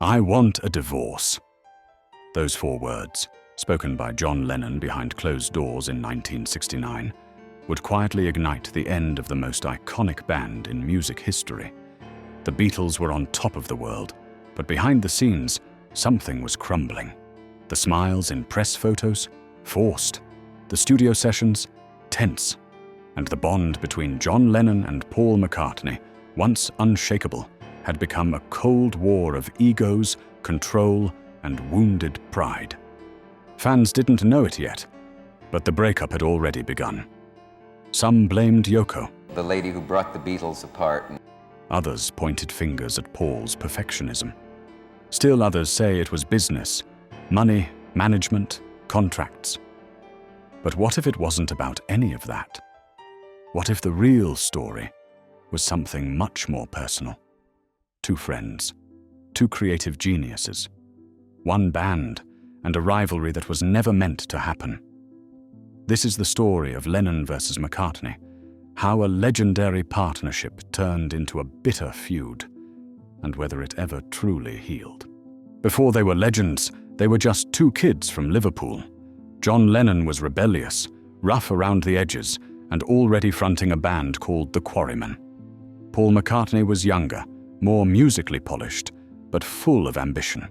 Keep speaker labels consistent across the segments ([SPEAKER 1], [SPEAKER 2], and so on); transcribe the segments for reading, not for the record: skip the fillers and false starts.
[SPEAKER 1] "I want a divorce." Those 4 words, spoken by John Lennon behind closed doors in 1969, would quietly ignite the end of the most iconic band in music history. The Beatles were on top of the world, but behind the scenes, something was crumbling. The smiles in press photos, forced. The studio sessions, tense. And the bond between John Lennon and Paul McCartney, once unshakable, had become a cold war of egos, control, and wounded pride. Fans didn't know it yet, but the breakup had already begun. Some blamed Yoko.
[SPEAKER 2] The lady who brought the Beatles apart.
[SPEAKER 1] Others pointed fingers at Paul's perfectionism. Still others say it was business, money, management, contracts. But what if it wasn't about any of that? What if the real story was something much more personal? 2 friends, 2 creative geniuses, 1 band, and a rivalry that was never meant to happen. This is the story of Lennon versus McCartney, how a legendary partnership turned into a bitter feud, and whether it ever truly healed. Before they were legends, they were just 2 kids from Liverpool. John Lennon was rebellious, rough around the edges, and already fronting a band called the Quarrymen. Paul McCartney was younger, more musically polished, but full of ambition.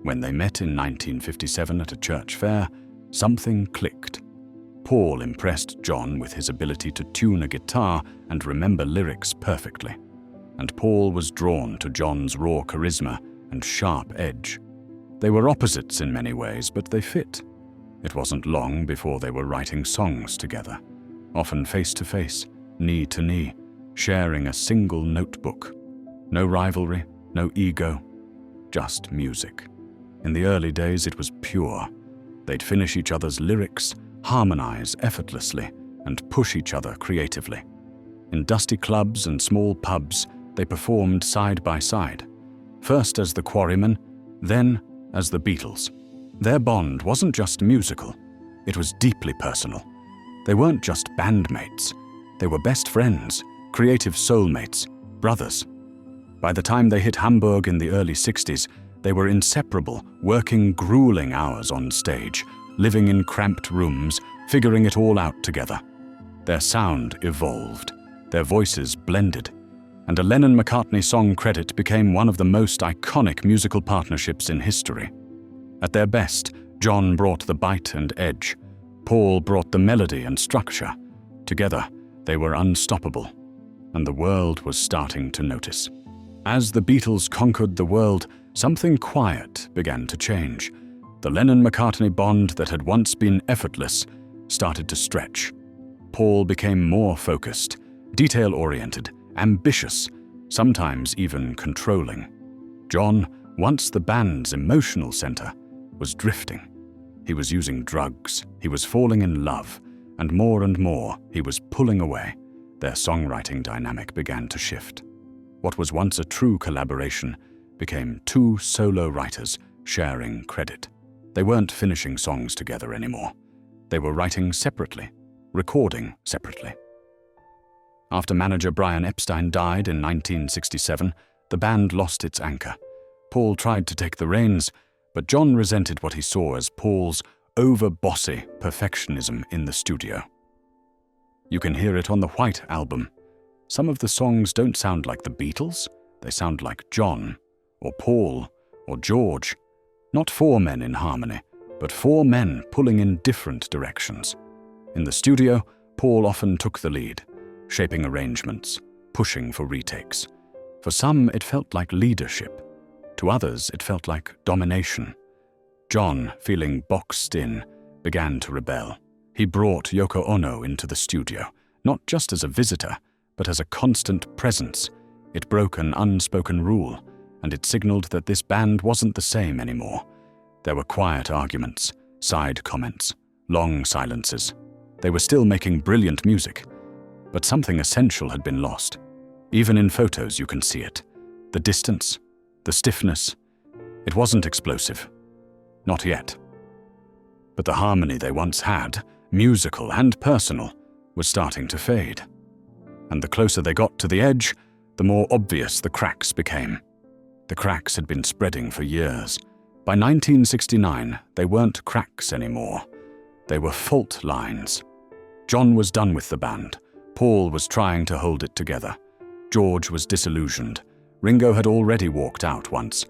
[SPEAKER 1] When they met in 1957 at a church fair, something clicked. Paul impressed John with his ability to tune a guitar and remember lyrics perfectly, and Paul was drawn to John's raw charisma and sharp edge. They were opposites in many ways, but they fit. It wasn't long before they were writing songs together, often face to face, knee to knee, sharing a single notebook. No rivalry, no ego, just music. In the early days, it was pure. They'd finish each other's lyrics, harmonize effortlessly, and push each other creatively. In dusty clubs and small pubs, they performed side by side, first as the Quarrymen, then as the Beatles. Their bond wasn't just musical, it was deeply personal. They weren't just bandmates, they were best friends, creative soulmates, brothers. By the time they hit Hamburg in the early 60s, they were inseparable, working grueling hours on stage, living in cramped rooms, figuring it all out together. Their sound evolved, their voices blended, and a Lennon-McCartney song credit became one of the most iconic musical partnerships in history. At their best, John brought the bite and edge. Paul brought the melody and structure. Together, they were unstoppable, and the world was starting to notice. As the Beatles conquered the world, something quiet began to change. The Lennon-McCartney bond that had once been effortless started to stretch. Paul became more focused, detail-oriented, ambitious, sometimes even controlling. John, once the band's emotional center, was drifting. He was using drugs, he was falling in love, and more, he was pulling away. Their songwriting dynamic began to shift. What was once a true collaboration became 2 solo writers sharing credit. They weren't finishing songs together anymore. They were writing separately, recording separately. After manager Brian Epstein died in 1967, the band lost its anchor. Paul tried to take the reins, but John resented what he saw as Paul's over-bossy perfectionism in the studio. You can hear it on the White Album. Some of the songs don't sound like the Beatles, they sound like John, or Paul, or George. Not 4 men in harmony, but 4 men pulling in different directions. In the studio, Paul often took the lead, shaping arrangements, pushing for retakes. For some, it felt like leadership. To others, it felt like domination. John, feeling boxed in, began to rebel. He brought Yoko Ono into the studio, not just as a visitor, but as a constant presence. It broke an unspoken rule, and it signaled that this band wasn't the same anymore. There were quiet arguments, side comments, long silences. They were still making brilliant music, but something essential had been lost. Even in photos you can see it. The distance, the stiffness. It wasn't explosive. Not yet. But the harmony they once had, musical and personal, was starting to fade. And the closer they got to the edge, the more obvious the cracks became. The cracks had been spreading for years. By 1969, they weren't cracks anymore. They were fault lines. John was done with the band. Paul was trying to hold it together. George was disillusioned. Ringo had already walked out once.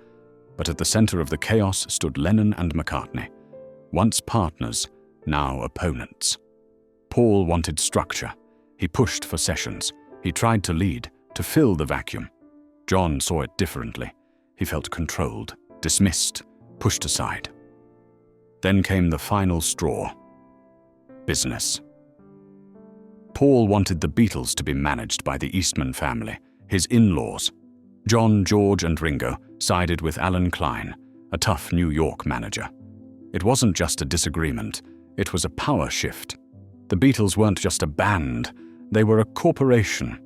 [SPEAKER 1] But at the center of the chaos stood Lennon and McCartney. Once partners, now opponents. Paul wanted structure. He pushed for sessions. He tried to lead, to fill the vacuum. John saw it differently. He felt controlled, dismissed, pushed aside. Then came the final straw. Business. Paul wanted the Beatles to be managed by the Eastman family, his in-laws. John, George, and Ringo sided with Alan Klein, a tough New York manager. It wasn't just a disagreement, it was a power shift. The Beatles weren't just a band, they were a corporation.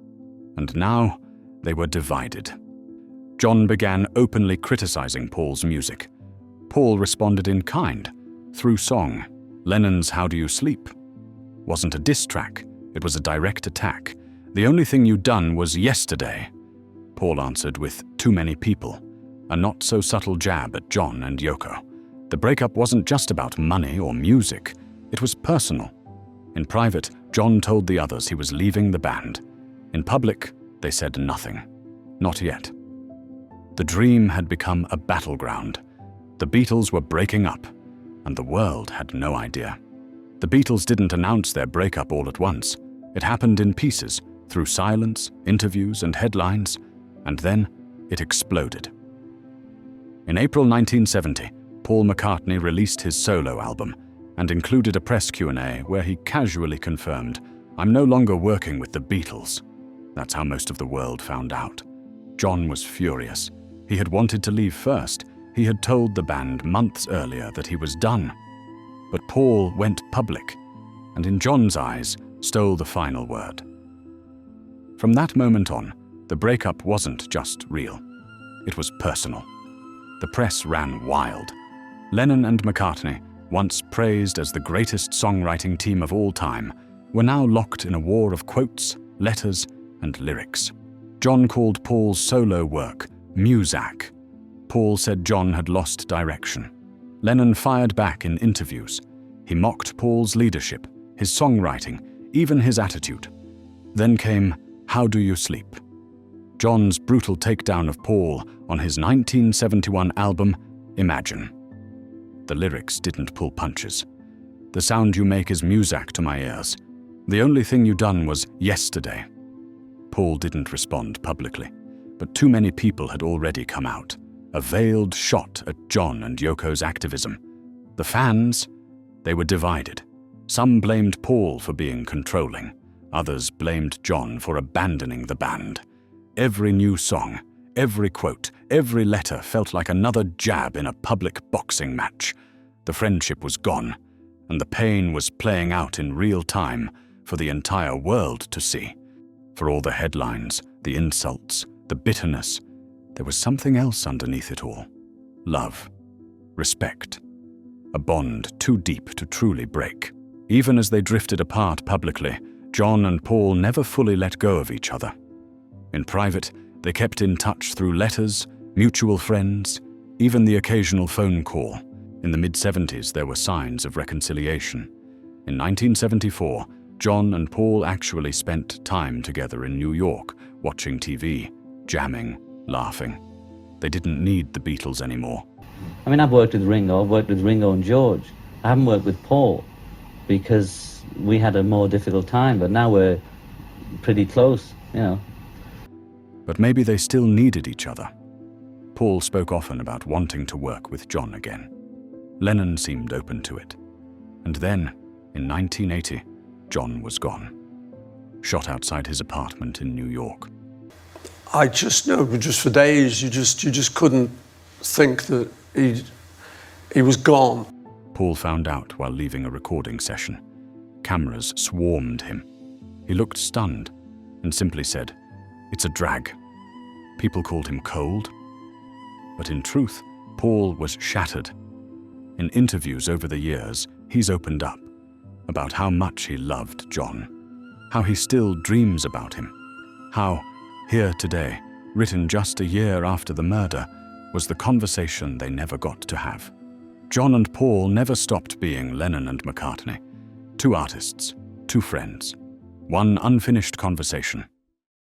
[SPEAKER 1] And now, they were divided. John began openly criticizing Paul's music. Paul responded in kind, through song. Lennon's How Do You Sleep wasn't a diss track, it was a direct attack. The only thing you'd done was yesterday. Paul answered with Too Many People, a not-so-subtle jab at John and Yoko. The breakup wasn't just about money or music, it was personal. In private, John told the others he was leaving the band. In public, they said nothing. Not yet. The dream had become a battleground. The Beatles were breaking up, and the world had no idea. The Beatles didn't announce their breakup all at once. It happened in pieces, through silence, interviews, and headlines, and then it exploded. In April 1970, Paul McCartney released his solo album and included a press Q&A where he casually confirmed, "I'm no longer working with the Beatles." That's how most of the world found out. John was furious. He had wanted to leave first. He had told the band months earlier that he was done. But Paul went public, and in John's eyes, stole the final word. From that moment on, the breakup wasn't just real. It was personal. The press ran wild. Lennon and McCartney, once praised as the greatest songwriting team of all time, were now locked in a war of quotes, letters, and lyrics. John called Paul's solo work Muzak. Paul said John had lost direction. Lennon fired back in interviews. He mocked Paul's leadership, his songwriting, even his attitude. Then came How Do You Sleep? John's brutal takedown of Paul on his 1971 album, Imagine. The lyrics didn't pull punches. The sound you make is Muzak to my ears. The only thing you done was yesterday. Paul didn't respond publicly, but too many people had already come out. A veiled shot at John and Yoko's activism. The fans, they were divided. Some blamed Paul for being controlling. Others blamed John for abandoning the band. Every new song, every quote, every letter felt like another jab in a public boxing match. The friendship was gone, and the pain was playing out in real time for the entire world to see. For all the headlines, the insults, the bitterness, there was something else underneath it all. Love. Respect. A bond too deep to truly break. Even as they drifted apart publicly, John and Paul never fully let go of each other. In private, they kept in touch through letters, mutual friends, even the occasional phone call. In the mid-70s, there were signs of reconciliation. In 1974, John and Paul actually spent time together in New York, watching TV, jamming, laughing. They didn't need the Beatles anymore.
[SPEAKER 3] I mean, I've worked with Ringo and George. I haven't worked with Paul because we had a more difficult time, but now we're pretty close, you know.
[SPEAKER 1] But maybe they still needed each other. Paul spoke often about wanting to work with John again. Lennon seemed open to it. And then, in 1980, John was gone. Shot outside his apartment in New York.
[SPEAKER 4] I just know, just for days, you just couldn't think that he was gone.
[SPEAKER 1] Paul found out while leaving a recording session. Cameras swarmed him. He looked stunned and simply said, "It's a drag." People called him cold. But in truth, Paul was shattered. In interviews over the years, he's opened up about how much he loved John, how he still dreams about him, how, here today, written just a year after the murder, was the conversation they never got to have. John and Paul never stopped being Lennon and McCartney. Two artists, two friends, one unfinished conversation.